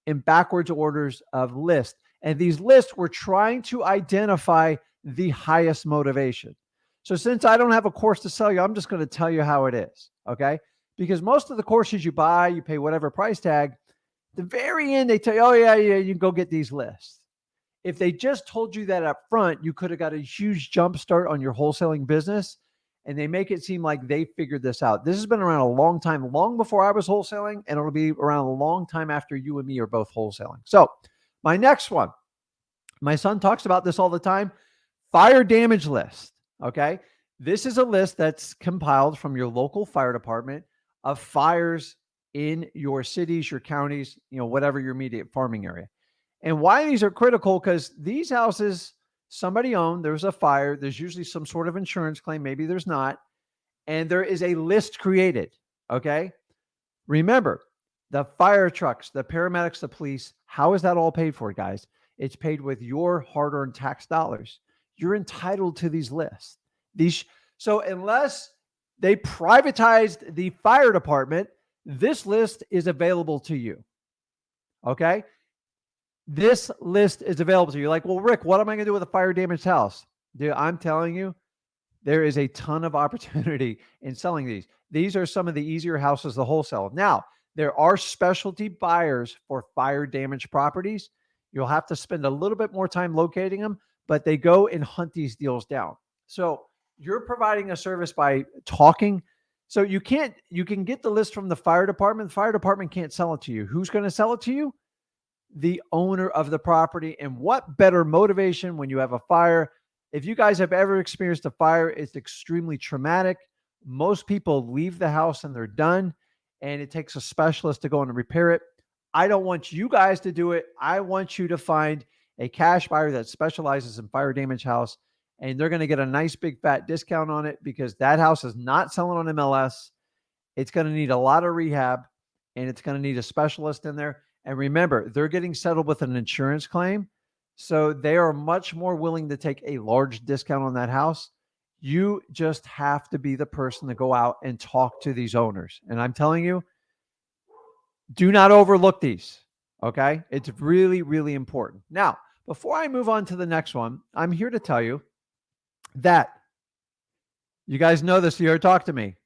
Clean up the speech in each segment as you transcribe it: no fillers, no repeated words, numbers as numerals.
in backwards orders of lists. And these lists were trying to identify the highest motivation. So since I don't have a course to sell you, I'm just going to tell you how it is. Okay. Because most of the courses you buy, you pay whatever price tag. The very end, they tell you, oh, yeah, you can go get these lists. If they just told you that up front, you could have got a huge jump start on your wholesaling business. And they make it seem like they figured this out. This has been around a long time, long before I was wholesaling, and it'll be around a long time after you and me are both wholesaling. So my next one, my son talks about this all the time, fire damage list. Okay. This is a list that's compiled from your local fire department of fires in your cities, your counties, whatever your immediate farming area. And why these are critical, because these houses somebody owned, there's a fire, there's usually some sort of insurance claim, maybe there's not, and there is a list created, okay? Remember, the fire trucks, the paramedics, the police, how is that all paid for, guys? It's paid with your hard-earned tax dollars. You're entitled to these lists. So unless they privatized the fire department, this list is available to you, okay? This list is available to you. You're like, well, Rick, what am I going to do with a fire damaged house? Dude, I'm telling you, there is a ton of opportunity in selling these. These are some of the easier houses to wholesale. Now, there are specialty buyers for fire damaged properties. You'll have to spend a little bit more time locating them, but they go and hunt these deals down. So you're providing a service by talking. So you can get the list from the fire department. The fire department can't sell it to you. Who's going to sell it to you? The owner of the property. And what better motivation when you have a fire? If you guys have ever experienced a fire, it's extremely traumatic. Most people leave the house and they're done, and it takes a specialist to go in and repair it. I don't want you guys to do it. I want you to find a cash buyer that specializes in fire damage house, and they're going to get a nice big fat discount on it, because that house is not selling on MLS. It's going to need a lot of rehab, and it's going to need a specialist in there. And remember, they're getting settled with an insurance claim. So they are much more willing to take a large discount on that house. You just have to be the person to go out and talk to these owners. And I'm telling you, do not overlook these. Okay. It's really, really important. Now, before I move on to the next one, I'm here to tell you that you guys know this. You already talked to me.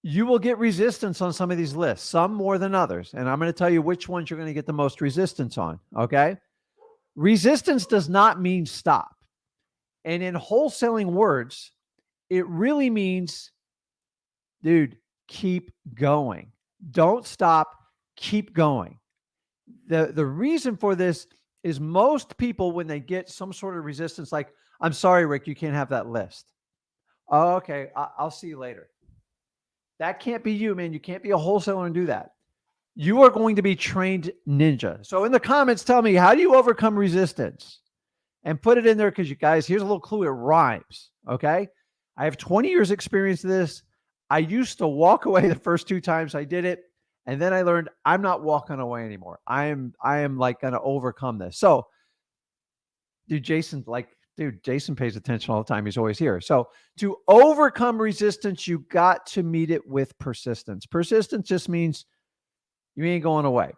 You will get resistance on some of these lists, some more than others. And I'm going to tell you which ones you're going to get the most resistance on. Okay. Resistance does not mean stop. And in wholesaling words, it really means, dude, keep going. Don't stop. Keep going. The reason for this is most people, when they get some sort of resistance, like, I'm sorry, Rick, you can't have that list. Oh, okay. I'll see you later. That can't be you, man. You can't be a wholesaler and do that. You are going to be trained ninja. So in the comments, tell me, how do you overcome resistance? And put it in there, because you guys, here's a little clue. It rhymes. Okay. I have 20 years experience in this. I used to walk away the first 2 times I did it. And then I learned I'm not walking away anymore. I am like going to overcome this. So Jason pays attention all the time. He's always here. So to overcome resistance, you got to meet it with persistence. Persistence just means you ain't going away.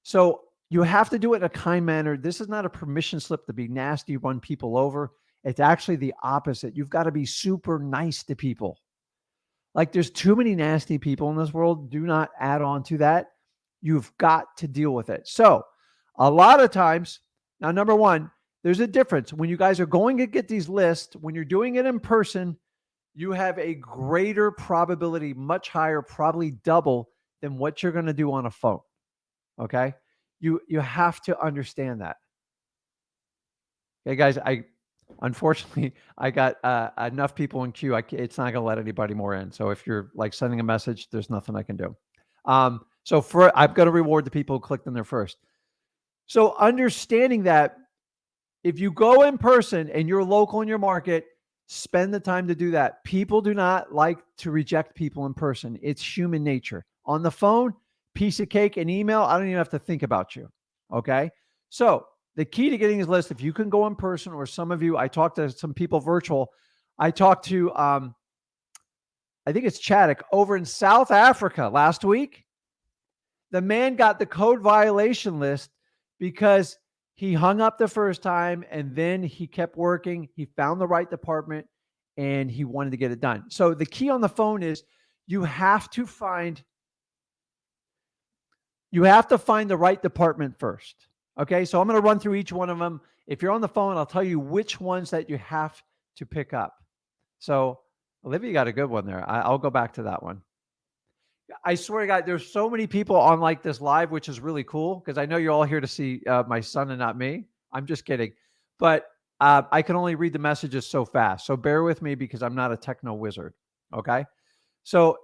So you have to do it in a kind manner. This is not a permission slip to be nasty, run people over. It's actually the opposite. You've got to be super nice to people. Like, there's too many nasty people in this world. Do not add on to that. You've got to deal with it. So a lot of times, now, number one, there's a difference. When you guys are going to get these lists, when you're doing it in person, you have a greater probability, much higher, probably double than what you're going to do on a phone. Okay? You have to understand that. Okay, guys, unfortunately, I got enough people in queue. It's not going to let anybody more in. So if you're like sending a message, there's nothing I can do. I've got to reward the people who clicked in there first. So understanding that, if you go in person and you're local in your market, spend the time to do that. People do not like to reject people in person. It's human nature. On the phone, piece of cake, and email, I don't even have to think about you. Okay? So the key to getting this list, if you can go in person, or some of you, I talked to some people virtual. I talked to, I think it's Chaddock over in South Africa last week. The man got the code violation list because he hung up the first time and then he kept working. He found the right department and he wanted to get it done. So the key on the phone is you have to find the right department first. Okay. So I'm going to run through each one of them. If you're on the phone, I'll tell you which ones that you have to pick up. So Olivia got a good one there. I'll go back to that one. I swear to God, there's so many people on like this live, which is really cool because I know you're all here to see my son and not me. I'm just kidding. But I can only read the messages so fast. So bear with me because I'm not a techno wizard. Okay. So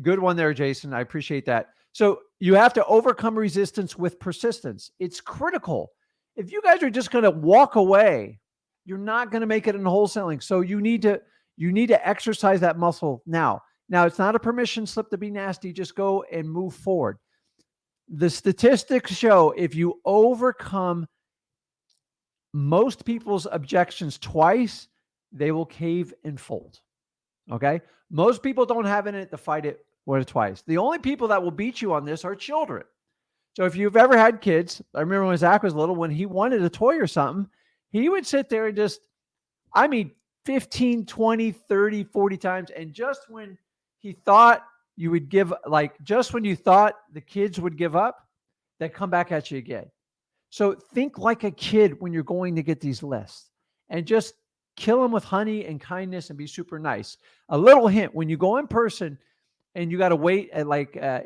good one there, Jason. I appreciate that. So you have to overcome resistance with persistence. It's critical. If you guys are just going to walk away, you're not going to make it in wholesaling. So you need to exercise that muscle now. Now, it's not a permission slip to be nasty. Just go and move forward. The statistics show if you overcome most people's objections twice, they will cave and fold. Okay? Most people don't have it in it to fight it twice. The only people that will beat you on this are children. So if you've ever had kids, I remember when Zach was little, when he wanted a toy or something, he would sit there and 15, 20, 30, 40 times. And just when he thought you would give, just when you thought the kids would give up, they come back at you again. So think like a kid when you're going to get these lists and just kill them with honey and kindness and be super nice. A little hint, when you go in person and you got to wait at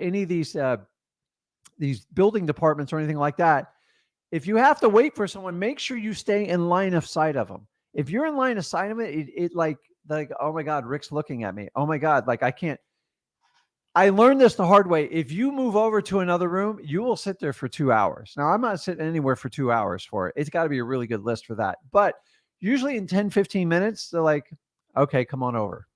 any of these building departments or anything like that, if you have to wait for someone, make sure you stay in line of sight of them. If you're in line of sight of it, oh my God, Rick's looking at me. Oh my God, I can't. I learned this the hard way. If you move over to another room, you will sit there for 2 hours. Now, I'm not sitting anywhere for 2 hours for it. It's got to be a really good list for that. But usually in 10, 15 minutes, they're like, okay, come on over.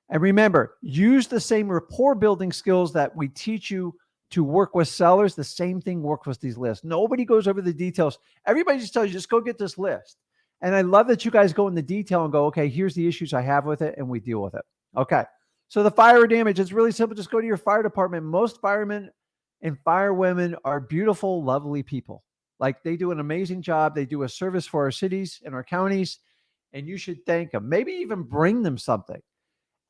And remember, use the same rapport building skills that we teach you to work with sellers. The same thing works with these lists. Nobody goes over the details. Everybody just tells you, just go get this list. And I love that you guys go in the detail and go, okay, here's the issues I have with it, and we deal with it. Okay. So the fire or damage, it's really simple. Just go to your fire department. Most firemen and firewomen are beautiful, lovely people. They do an amazing job. They do a service for our cities and our counties, and you should thank them. Maybe even bring them something.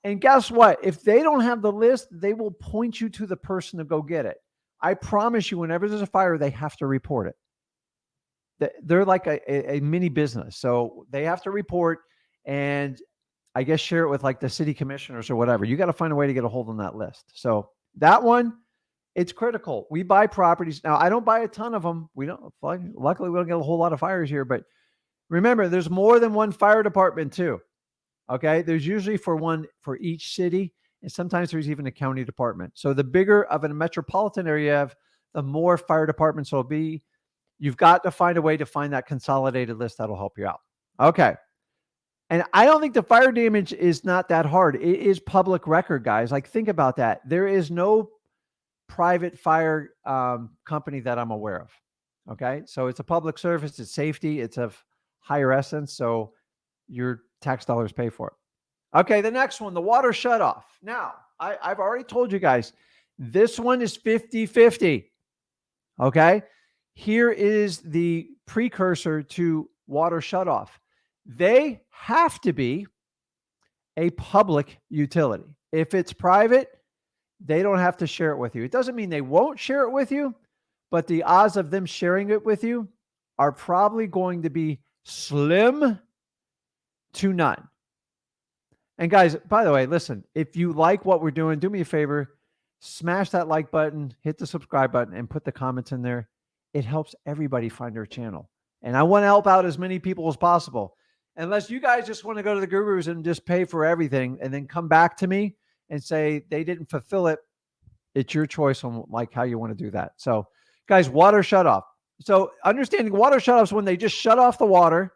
And guess what? If they don't have the list, they will point you to the person to go get it. I promise you, whenever there's a fire, they have to report it. They're like a mini business. So they have to report and I guess share it with the city commissioners or whatever. You got to find a way to get a hold on that list. So that one, it's critical. We buy properties. Now, I don't buy a ton of them. Luckily, we don't get a whole lot of fires here, but remember, there's more than one fire department too. Okay. There's usually one for each city. And sometimes there's even a county department. So the bigger of a metropolitan area you have, the more fire departments will be. You've got to find a way to find that consolidated list that'll help you out. Okay. And I don't think the fire damage is not that hard. It is public record, guys. Think about that. There is no private fire company that I'm aware of. Okay. So it's a public service. It's safety. It's of higher essence. So your tax dollars pay for it. Okay. The next one, the water shutoff. Now, I've already told you guys, this one is 50-50. Okay. Here is the precursor to water shutoff. They have to be a public utility. If it's private, they don't have to share it with you. It doesn't mean they won't share it with you, but the odds of them sharing it with you are probably going to be slim to none. And guys, by the way, listen, if you like what we're doing, do me a favor, smash that like button, hit the subscribe button, and put the comments in there. It helps everybody find our channel. And I want to help out as many people as possible. Unless you guys just want to go to the gurus and just pay for everything and then come back to me and say they didn't fulfill it, it's your choice on how you want to do that. So guys, water shutoff. So understanding water shutoffs, when they just shut off the water,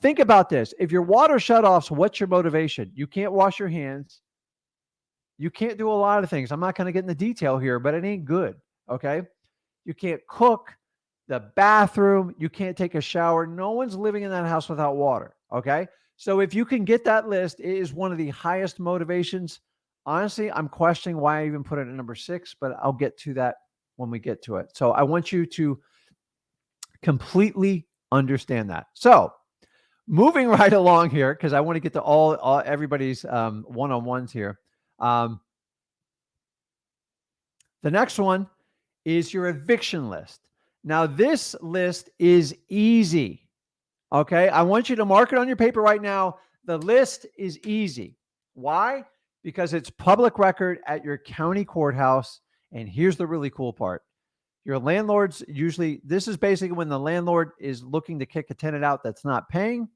think about this. If your water shutoffs, what's your motivation? You can't wash your hands. You can't do a lot of things. I'm not going to get in the detail here, but it ain't good. Okay. You can't cook. The bathroom, you can't take a shower. No one's living in that house without water. Okay. So if you can get that list, it is one of the highest motivations. Honestly, I'm questioning why I even put it at number 6, but I'll get to that when we get to it. So I want you to completely understand that. So moving right along here, because I want to get to all everybody's one-on-ones here. The next one is your eviction list. Now, this list is easy. Okay. I want you to mark it on your paper right now. The list is easy. Why? Because it's public record at your county courthouse. And here's the really cool part. Your landlords usually, this is basically when the landlord is looking to kick a tenant out that's not paying.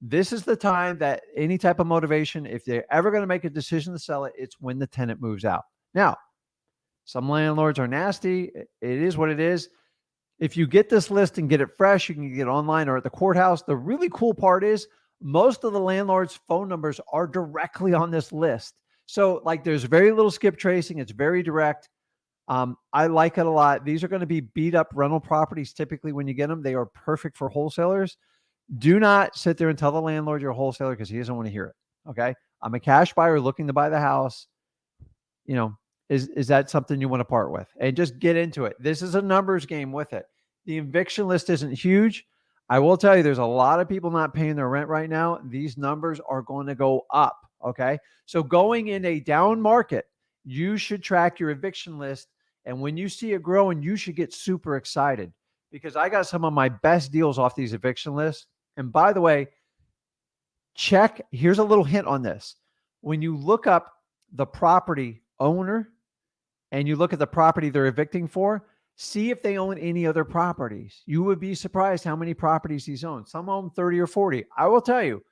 This is the time that any type of motivation, if they're ever going to make a decision to sell it, it's when the tenant moves out. Now, some landlords are nasty. It is what it is. If you get this list and get it fresh, you can get it online or at the courthouse. The really cool part is most of the landlords' phone numbers are directly on this list. So like there's very little skip tracing. It's very direct. I like it a lot. These are going to be beat up rental properties. Typically when you get them, they are perfect for wholesalers. Do not sit there and tell the landlord you're a wholesaler because he doesn't want to hear it. Okay. I'm a cash buyer looking to buy the house. You know, is that something you want to part with? And just get into it. This is a numbers game with it. The eviction list isn't huge. I will tell you, there's a lot of people not paying their rent right now. These numbers are going to go up. Okay. So going in a down market, you should track your eviction list. And when you see it growing, you should get super excited because I got some of my best deals off these eviction lists. And by the way, here's a little hint on this. When you look up the property owner and you look at the property they're evicting for, see if they own any other properties. You would be surprised how many properties these own. Some own 30 or 40. I will tell you,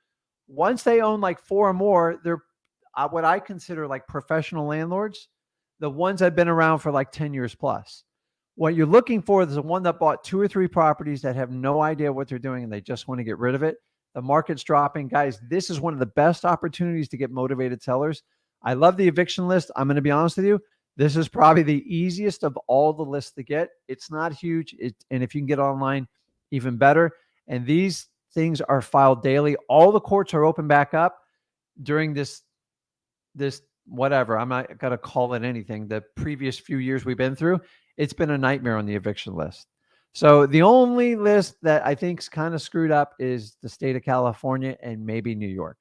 once they own like 4 or more, they're what I consider like professional landlords, the ones that have been around for like 10 years plus. What you're looking for is the one that bought 2 or 3 properties that have no idea what they're doing and they just want to get rid of it. The market's dropping. Guys, this is one of the best opportunities to get motivated sellers. I love the eviction list. I'm going to be honest with you. This is probably the easiest of all the lists to get. It's not huge. And if you can get online, even better. And these things are filed daily. All the courts are open back up during this whatever. I'm not going to call it anything. The previous few years we've been through, it's been a nightmare on the eviction list. So the only list that I think is kind of screwed up is the state of California and maybe New York,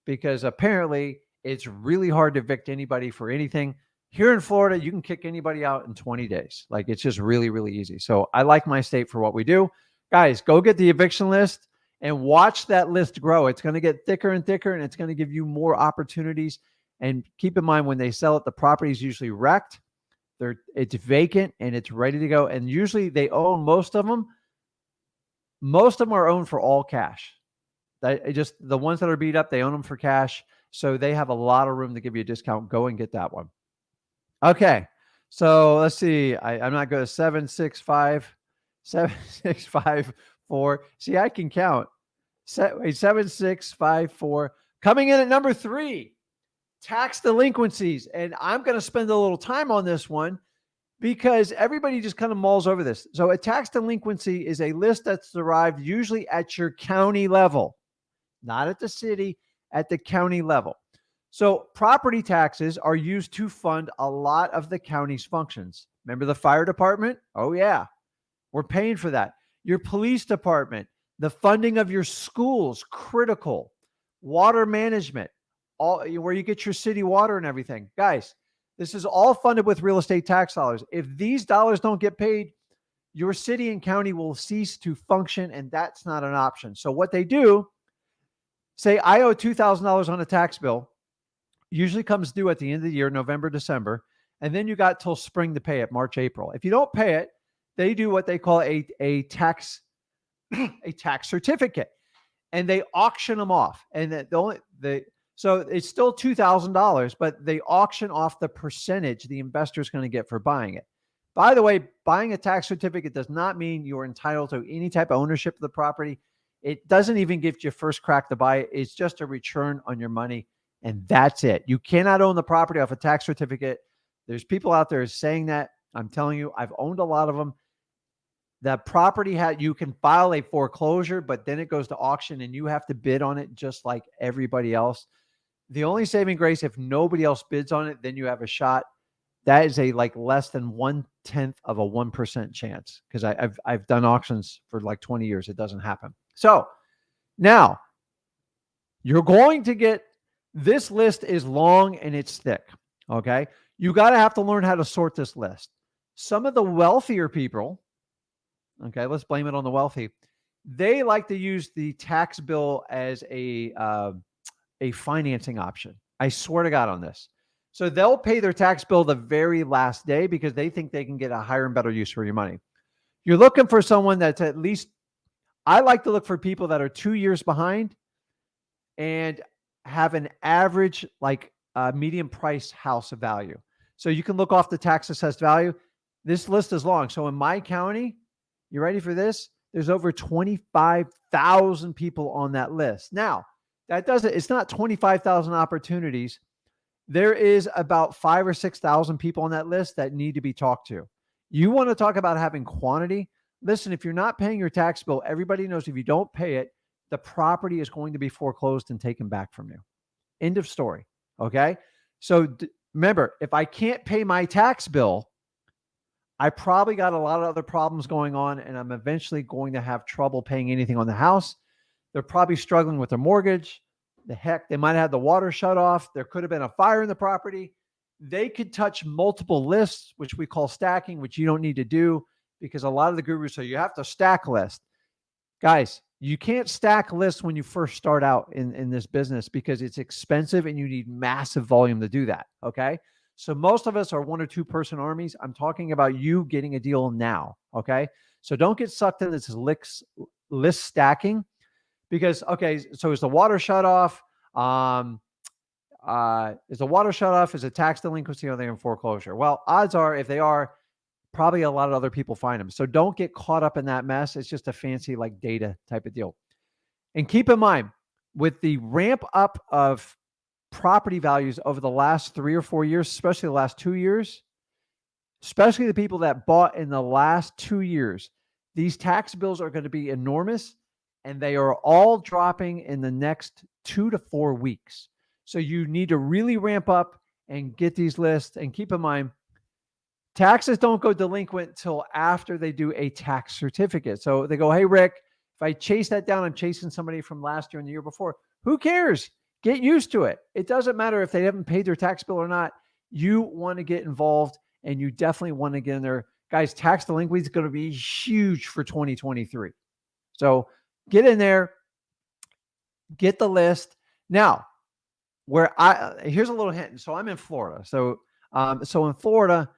because apparently it's really hard to evict anybody for anything. Here in Florida, you can kick anybody out in 20 days. Like it's just really, really easy. So I like my state for what we do. Guys, go get the eviction list and watch that list grow. It's going to get thicker and thicker, and it's going to give you more opportunities. And keep in mind, when they sell it, the property is usually wrecked. It's vacant and it's ready to go. And usually they own most of them. Most of them are owned for all cash. Just the ones that are beat up, they own them for cash. So they have a lot of room to give you a discount. Go and get that one. Okay. So let's see. I'm not good. 7654. See, I can count. 7654. Coming in at number 3. Tax delinquencies. And I'm going to spend a little time on this one because everybody just kind of mulls over this. So a tax delinquency is a list that's derived usually at your county level, not at the city, at the county level. So property taxes are used to fund a lot of the county's functions. Remember the fire department? Oh yeah, we're paying for that. Your police department, the funding of your schools, critical. Water management, all where you get your city water and everything. Guys, this is all funded with real estate tax dollars. If these dollars don't get paid, your city and county will cease to function, and that's not an option. So what they do, say I owe $2,000 on a tax bill, usually comes due at the end of the year, November, December, and then you got till spring to pay it, March, April. If you don't pay it, they do what they call a tax certificate, and they auction them off. And so it's still $2,000, but they auction off the percentage the investor is going to get for buying it. By the way, buying a tax certificate does not mean you're entitled to any type of ownership of the property. It doesn't even give you first crack to buy it. It's just a return on your money, and that's it. You cannot own the property off a tax certificate. There's people out there saying that. I'm telling you, I've owned a lot of them. That property you can file a foreclosure, but then it goes to auction and you have to bid on it just like everybody else. The only saving grace, if nobody else bids on it, then you have a shot. that is a like less than 1/10 of a 1% chance, because I've done auctions for like 20 years. It doesn't happen. So now you're going to get, this list is long and it's thick. Okay. You got to have to learn how to sort this list. Some of the wealthier people, okay, let's blame it on the wealthy. They like to use the tax bill as a financing option. I swear to God on this. So they'll pay their tax bill the very last day because they think they can get a higher and better use for your money. You're looking for someone that's at least, I like to look for people that are 2 years behind and have an average, like medium price house of value. So you can look off the tax assessed value. This list is long. So in my county, you ready for this? There's over 25,000 people on that list. Now, that doesn't, it's not 25,000 opportunities. There is about 5,000 or 6,000 people on that list that need to be talked to. You want to talk about having quantity? Listen, if you're not paying your tax bill, everybody knows if you don't pay it, the property is going to be foreclosed and taken back from you. End of story. Okay. So remember, if I can't pay my tax bill, I probably got a lot of other problems going on, and I'm eventually going to have trouble paying anything on the house. They're probably struggling with their mortgage. The heck, they might have had the water shut off. There could have been a fire in the property. They could touch multiple lists, which we call stacking, which you don't need to do, because a lot of the gurus say you have to stack list. Guys, you can't stack lists when you first start out in this business because it's expensive and you need massive volume to do that. Okay. So most of us are 1 or 2 person armies. I'm talking about you getting a deal now. Okay. So don't get sucked into this list stacking because, okay, so is the water shut off? Is the water shut off? Is it tax delinquency? Or are they in foreclosure? Well, odds are if they are, probably a lot of other people find them. So don't get caught up in that mess. It's just a fancy like data type of deal. And keep in mind, with the ramp up of property values over the last 3 or 4 years, especially the last 2 years, especially the people that bought in the last 2 years, these tax bills are going to be enormous, and they are all dropping in the next 2 to 4 weeks. So you need to really ramp up and get these lists. And keep in mind, taxes don't go delinquent till after they do a tax certificate. So they go, hey, Rick, if I chase that down, I'm chasing somebody from last year and the year before. Who cares? Get used to it. It doesn't matter if they haven't paid their tax bill or not. You want to get involved, and you definitely want to get in there. Guys, tax delinquency is going to be huge for 2023. So get in there, get the list. Now, here's a little hint. So I'm in Florida. So in Florida,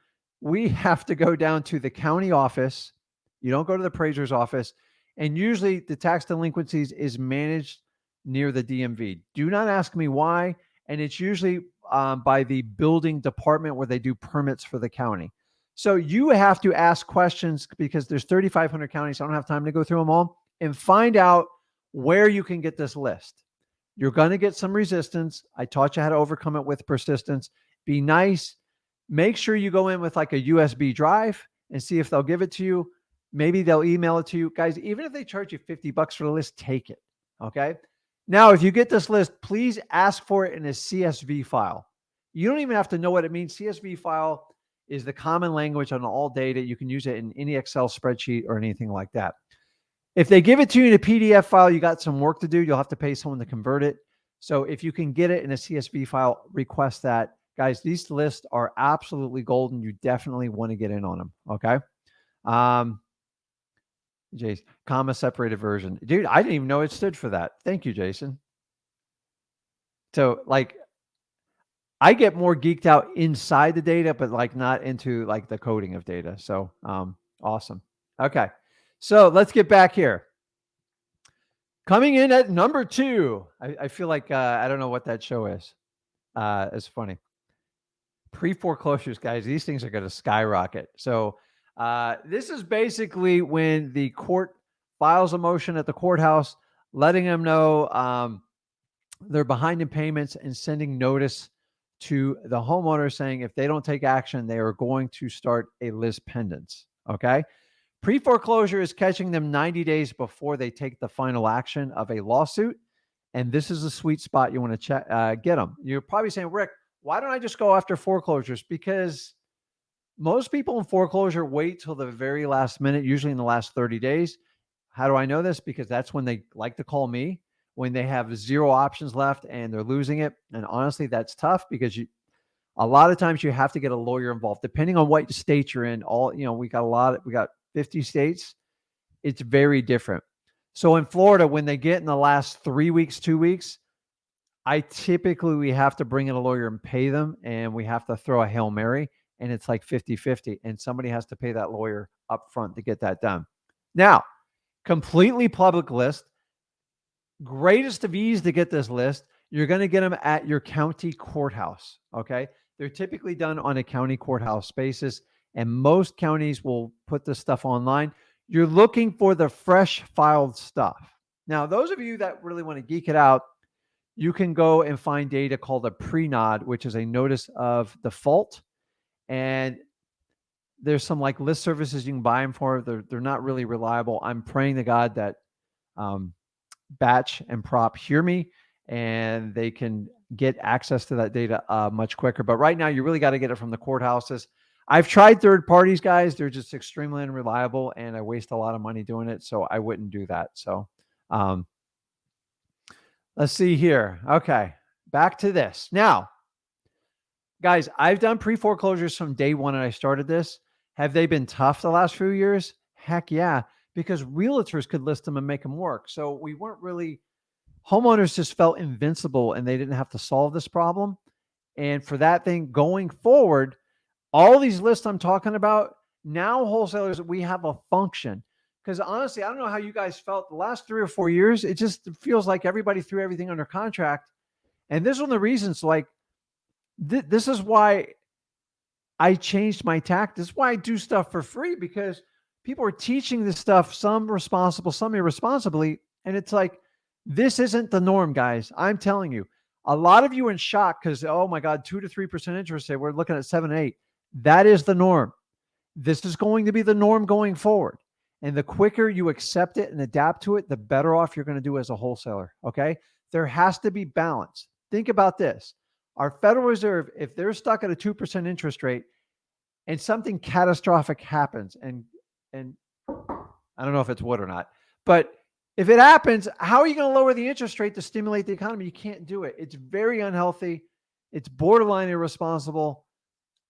we have to go down to the county office. You don't go to the appraiser's office. And usually the tax delinquencies is managed near the DMV. Do not ask me why. And it's usually by the building department where they do permits for the county. So you have to ask questions because there's 3,500 counties. I don't have time to go through them all, and find out where you can get this list. You're going to get some resistance. I taught you how to overcome it with persistence. Be nice. Make sure you go in with like a USB drive and see if they'll give it to you. Maybe they'll email it to you. Guys, even if they charge you $50 for the list, take it. Okay. Now, if you get this list, please ask for it in a CSV file. You don't even have to know what it means. CSV file is the common language on all data. You can use it in any Excel spreadsheet or anything like that. If they give it to you in a PDF file, you got some work to do. You'll have to pay someone to convert it. So if you can get it in a CSV file, request that. Guys, these lists are absolutely golden. You definitely want to get in on them. Okay. Jason, comma separated version. Dude, I didn't even know it stood for that. Thank you, Jason. So like, I get more geeked out inside the data, but like not into like the coding of data. So awesome. Okay. So let's get back here. Coming in at number 2. I feel like I don't know what that show is. It's funny. Pre-foreclosures, guys. These things are going to skyrocket. So this is basically when the court files a motion at the courthouse, letting them know they're behind in payments and sending notice to the homeowner saying if they don't take action, they are going to start a lis pendens. Okay. Pre-foreclosure is catching them 90 days before they take the final action of a lawsuit. And this is a sweet spot you want to get them. You're probably saying, Rick, why don't I just go after foreclosures? Because Most people in foreclosure wait till the very last minute, usually in the last 30 days. How do I know this? Because that's when they like to call me, when they have 0 options left and they're losing it. And honestly, that's tough because a lot of times you have to get a lawyer involved, depending on what state you're in. We got 50 states. It's very different. So in Florida, when they get in the last 3 weeks, 2 weeks, we have to bring in a lawyer and pay them, and we have to throw a Hail Mary, and it's like 50-50, and somebody has to pay that lawyer up front to get that done. Now, completely public list, greatest of ease to get this list. You're going to get them at your county courthouse, okay? They're typically done on a county courthouse basis, and most counties will put this stuff online. You're looking for the fresh filed stuff. Now, those of you that really want to geek it out, you can go and find data called a pre-nod, which is a notice of default. And there's some like list services you can buy them for. They're not really reliable. I'm praying to God that Batch and Prop hear me and they can get access to that data much quicker. But right now, you really got to get it from the courthouses. I've tried third parties, guys. They're just extremely unreliable, and I waste a lot of money doing it. So I wouldn't do that. So let's see here. Okay, back to this. Now, guys, I've done pre-foreclosures from day one and I started this. Have they been tough the last few years? Heck yeah, because realtors could list them and make them work. So we weren't really, homeowners just felt invincible and they didn't have to solve this problem. And for that thing going forward, all these lists I'm talking about, now wholesalers, we have a function. Because honestly, I don't know how you guys felt the last 3 or 4 years. It just feels like everybody threw everything under contract. And this is one of the reasons, like, this is why I changed my tact. This is why I do stuff for free, because people are teaching this stuff, some responsible, some irresponsibly. And it's like, this isn't the norm, guys. I'm telling you, a lot of you are in shock because, oh my God, 2 to 3% interest rate. We're looking at 7, 8. That is the norm. This is going to be the norm going forward. And the quicker you accept it and adapt to it, the better off you're going to do as a wholesaler. Okay. There has to be balance. Think about this. Our Federal Reserve, if they're stuck at a 2% interest rate and something catastrophic happens, and I don't know if it's wood or not, but if it happens, how are you going to lower the interest rate to stimulate the economy? You can't do it. It's very unhealthy. It's borderline irresponsible.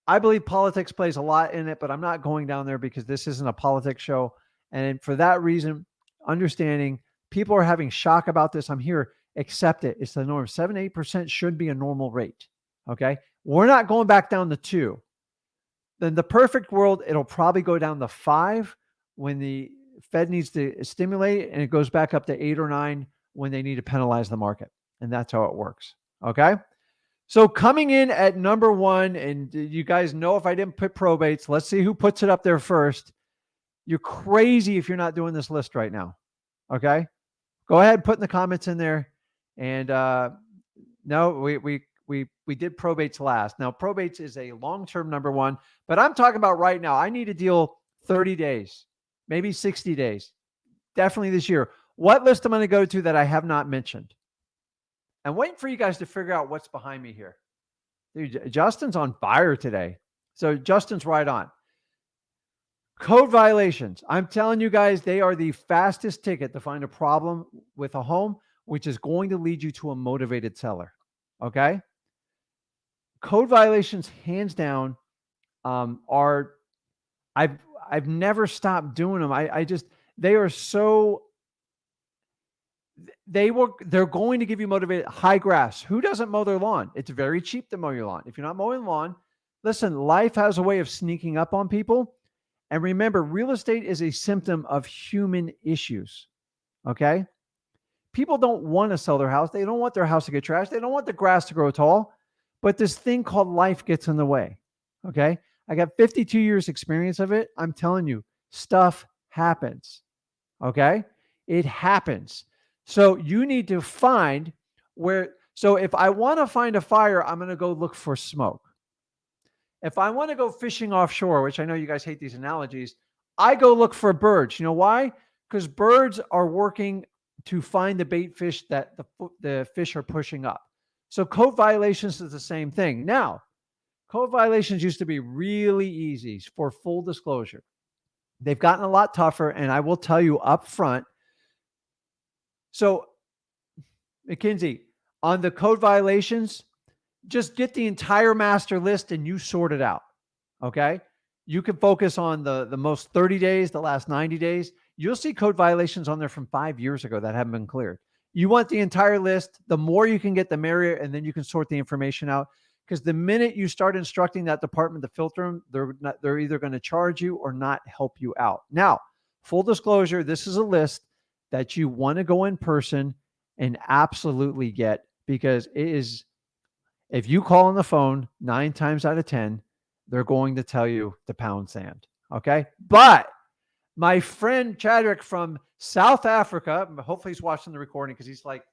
I believe politics plays a lot in it, but I'm not going down there because this isn't a politics show. And for that reason, understanding people are having shock about this. I'm here. Accept it. It's the norm. 7, 8% should be a normal rate. Okay. We're not going back down to 2. Then the perfect world, it'll probably go down to 5 when the Fed needs to stimulate, and it goes back up to 8 or 9 when they need to penalize the market. And that's how it works. Okay. So coming in at number 1, and you guys know if I didn't put probates, let's see who puts it up there first. You're crazy if you're not doing this list right now. Okay. Go ahead, put in the comments in there. And no, we did probates last. Now, probates is a long-term number 1, but I'm talking about right now. I need a deal 30 days, maybe 60 days, definitely this year. What list am I going to go to that I have not mentioned? I'm waiting for you guys to figure out what's behind me here. Dude, Justin's on fire today. So Justin's right on. Code violations. I'm telling you guys, they are the fastest ticket to find a problem with a home, which is going to lead you to a motivated seller. Okay. Code violations, hands down, are, I've never stopped doing them. They are so, they're going to give you motivated. High grass. Who doesn't mow their lawn? It's very cheap to mow your lawn. If you're not mowing lawn, listen, life has a way of sneaking up on people. And remember, real estate is a symptom of human issues. Okay. People don't want to sell their house. They don't want their house to get trashed. They don't want the grass to grow tall, but this thing called life gets in the way. Okay. I got 52 years experience of it. I'm telling you, stuff happens. Okay. It happens. So you need to find where, so if I want to find a fire, I'm going to go look for smoke. If I want to go fishing offshore, which I know you guys hate these analogies, I go look for birds. You know why? Because birds are working to find the bait fish that the fish are pushing up. So code violations is the same thing. Now, Code violations used to be really easy for full disclosure. They've gotten a lot tougher, and I will tell you up front. So, McKinsey, on the code violations, just get the entire master list and you sort it out. Okay. You can focus on the most 30 days, the last 90 days. You'll see code violations on there from 5 years ago that haven't been cleared. You want the entire list. The more you can get, the merrier, and then you can sort the information out. Because the minute you start instructing that department to filter them, they're either going to charge you or not help you out. Now, full disclosure, this is a list that you want to go in person and absolutely get, because it is, if you call on the phone 9 times out of 10, they're going to tell you to pound sand. Okay. But my friend Chadwick from South Africa, hopefully he's watching the recording because he's like,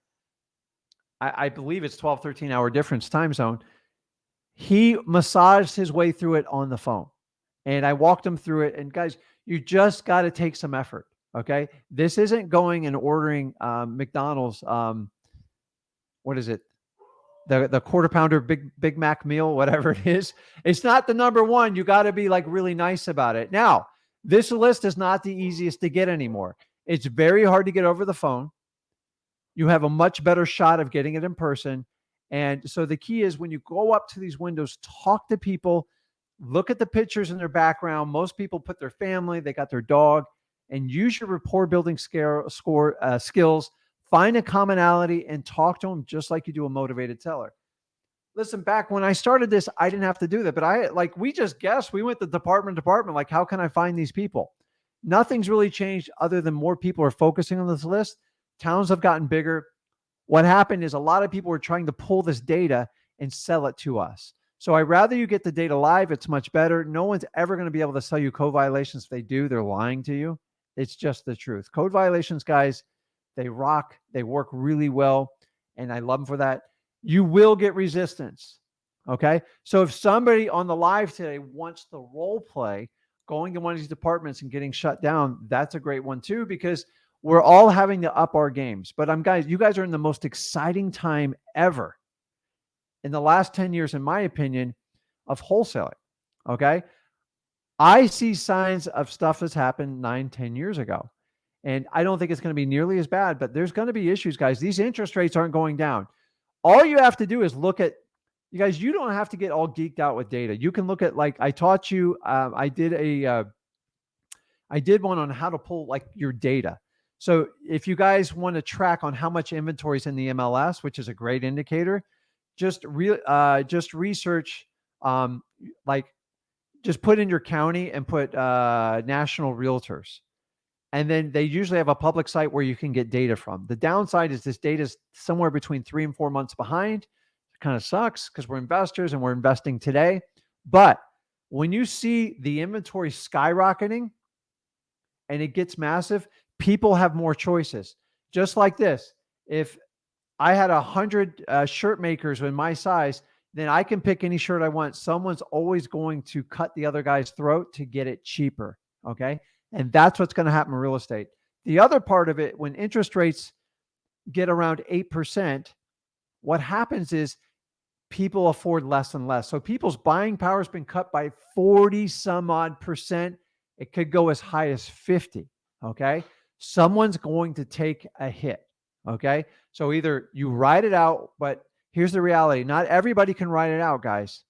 I believe it's 12, 13 hour difference time zone. He massaged his way through it on the phone, and I walked him through it. And guys, you just got to take some effort. Okay. This isn't going and ordering McDonald's. What is it? The quarter pounder, Big Mac meal, whatever it is. It's not the number one. You got to be like really nice about it. Now, this list is not the easiest to get anymore. It's very hard to get over the phone. You have a much better shot of getting it in person. And so the key is, when you go up to these windows, talk to people, look at the pictures in their background. Most people put their family, they got their dog, and use your rapport building skills. Find a commonality and talk to them just like you do a motivated seller. Listen, back when I started this, I didn't have to do that, but we just guessed. We went to department to department, like, how can I find these people? Nothing's really changed other than more people are focusing on this list. Towns have gotten bigger. What happened is a lot of people were trying to pull this data and sell it to us. So I'd rather you get the data live. It's much better. No one's ever going to be able to sell you code violations. If they do, they're lying to you. It's just the truth. Code violations, guys, they rock. They work really well, and I love them for that. You will get resistance, okay? So if somebody on the live today wants the role play, going to one of these departments and getting shut down, that's a great one too, because we're all having to up our games. But you guys are in the most exciting time ever in the last 10 years, in my opinion, of wholesaling, okay? I see signs of stuff that's happened 9, 10 years ago. And I don't think it's going to be nearly as bad, but there's going to be issues, guys. These interest rates aren't going down. All you have to do is look at, you guys, you don't have to get all geeked out with data. You can look at, like I taught you, I did one on how to pull like your data. So if you guys want to track on how much inventory is in the MLS, which is a great indicator, just research, just put in your county and put national realtors. And then they usually have a public site where you can get data from. The downside is this data is somewhere between 3 and 4 months behind. It kind of sucks because we're investors and we're investing today. But when you see the inventory skyrocketing and it gets massive, people have more choices. Just like this. If I had 100 shirt makers in my size, then I can pick any shirt I want. Someone's always going to cut the other guy's throat to get it cheaper. Okay. And that's what's going to happen in real estate. The other part of it, when interest rates get around 8%, what happens is people afford less and less. So people's buying power has been cut by 40 some odd percent. It could go as high as 50. Okay. Someone's going to take a hit. Okay. So either you ride it out, but here's the reality. Not everybody can ride it out, guys.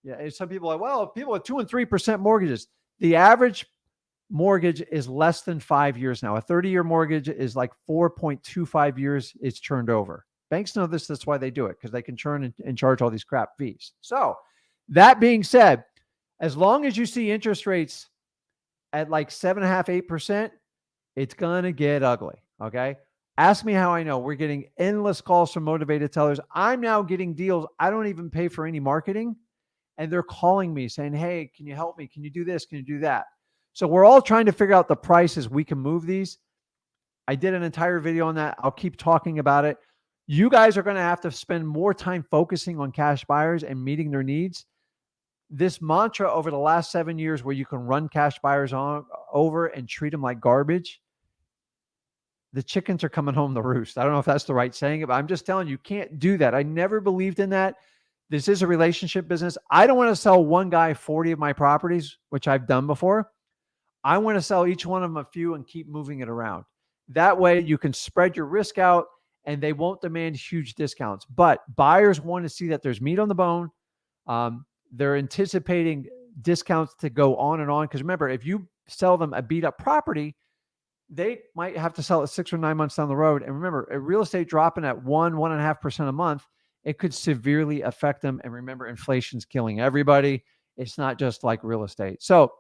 Yeah. Some people are like, well, people with 2 and 3% mortgages, the average mortgage is less than 5 years now. A 30-year mortgage is like 4.25 years it's turned over. Banks know this. That's why they do it, because they can churn and charge all these crap fees. So that being said, as long as you see interest rates at like 7.5%, 8%, it's going to get ugly. Okay. Ask me how I know. We're getting endless calls from motivated sellers. I'm now getting deals. I don't even pay for any marketing. And they're calling me saying, hey, can you help me? Can you do this? Can you do that? So we're all trying to figure out the prices we can move these. I did an entire video on that. I'll keep talking about it. You guys are going to have to spend more time focusing on cash buyers and meeting their needs. This mantra over the last 7 years where you can run cash buyers over and treat them like garbage, the chickens are coming home to roost. I don't know if that's the right saying, but I'm just telling you, you can't do that. I never believed in that. this is a relationship business. I don't want to sell one guy 40 of my properties, which I've done before. I want to sell each one of them a few and keep moving it around. That way you can spread your risk out and they won't demand huge discounts. But buyers want to see that there's meat on the bone. They're anticipating discounts to go on and on. Because remember, if you sell them a beat up property, they might have to sell it 6 or 9 months down the road. And remember, a real estate dropping at 1.5% a month, it could severely affect them. And remember, inflation's killing everybody. It's not just like real estate. So